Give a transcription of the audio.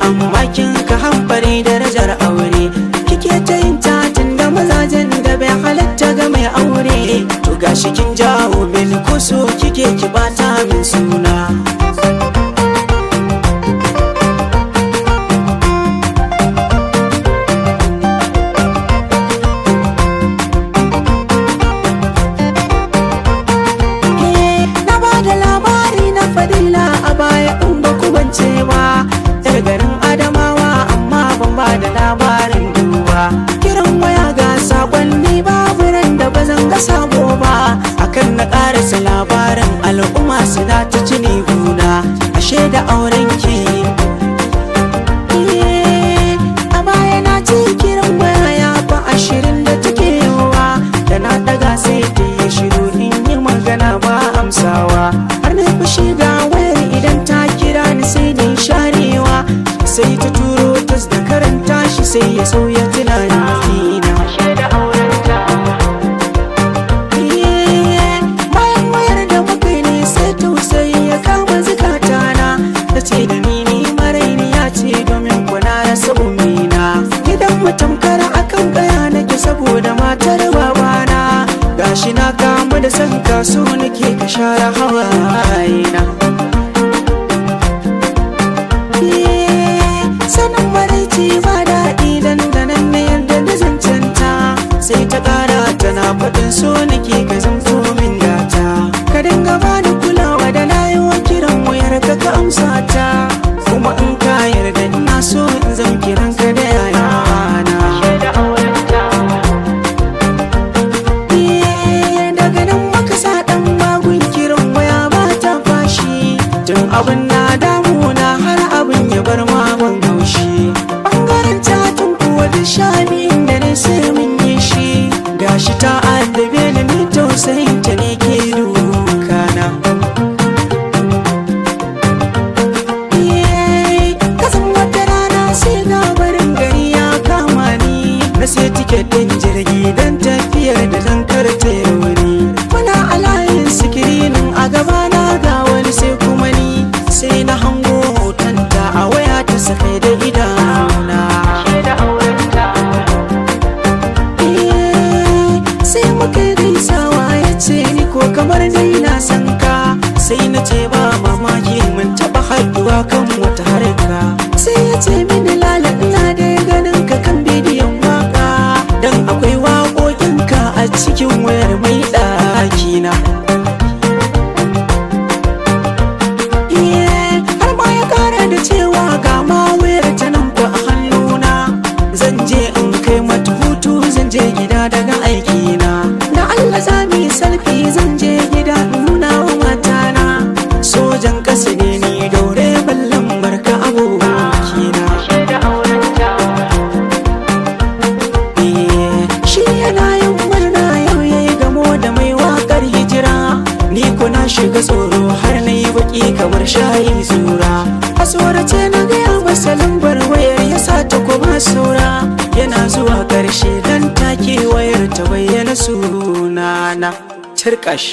amma kin ka hambare darajar aure kike ta yin tatin da mazajen da bai halatta ga mai aure to gashi kin jawo mini kuso kike ki bata min suna na bada labari na fadila a baya in ba ku bance ba garin Adamawa amma ban ba da labarin duba kiran waya ga sakonni babu ran da bazan ga sabo ba akan na karasa labarin al'umma suna ta cini guna ashe da auren ki a baya na ce kiran waya ya fa 20 da take yawa da na daga sai ta yi shiru in yi magana ba amsawa har na fushi ga wayar idan ta kira ni sai ni sharewa sai ta turo tas da karanta shi sai ya sauya tunanin na bayan wayar da muka ne sai tausayi ya kama zukatana ta ce da ni maraini ya ce domin kuna rasa umina gidan mutum kara akan kaya nake saboda matar babana gashi na kama da san kaso nake ka share hawayena sanin maraici ba daɗi dandanan na yarda da zancenta sai ta ƙara tana faɗin so nake ka zamto min gata ka dinga ba da kulawa da layuwa kiran wayar ka ka amsa ta kuma in ka yarda ina so in zan kiran ka da yayana daga nan maka sa ɗan magun kiran waya ba ta fashi tun abin na damuna har abin ya bar magun ɓangaren tatin kuwa da sha'anin da ne sai mun yi shi gashi ta addabe ni tausayin ta ne ke dukana kasan wata rana sai gabarin gari ya kama ni na sai tiket ɗin jirgi don tafiyar da zan karta wuri muna a layin sikirinin a gabana ga wani sai kuma ni sai na hango hotonta a waya ta sakai da idanu sai muka gaisawa ya ce ni ko kamar dai na san ka sai na ce ba mamaki mun taɓa haɗuwa kan wata harka sai ya ce mini lala ina da ganin ka kan bidiyon waka dan akwai waƙoƙinka a cikin wayar mai ɗakina har ma ya ƙara da cewa ga ma wayar ta nan ko a hannuna zan je in kai mata hutu zan je gida daga aikina da Allah za mu yi salfi zan je gida nuna wa matana sojan ƙasa ne ni daure ballan barka abokina shi yana yin murna yau yayi gamo da mai waƙar hijira ni ko na shiga tsoro har na yi baki kamar shayi zura a tsorace na gaya masa lambar wayar ya sa ta kuma saura yana zuwa ƙarshe dan take wayar ta bayyana sunana turkash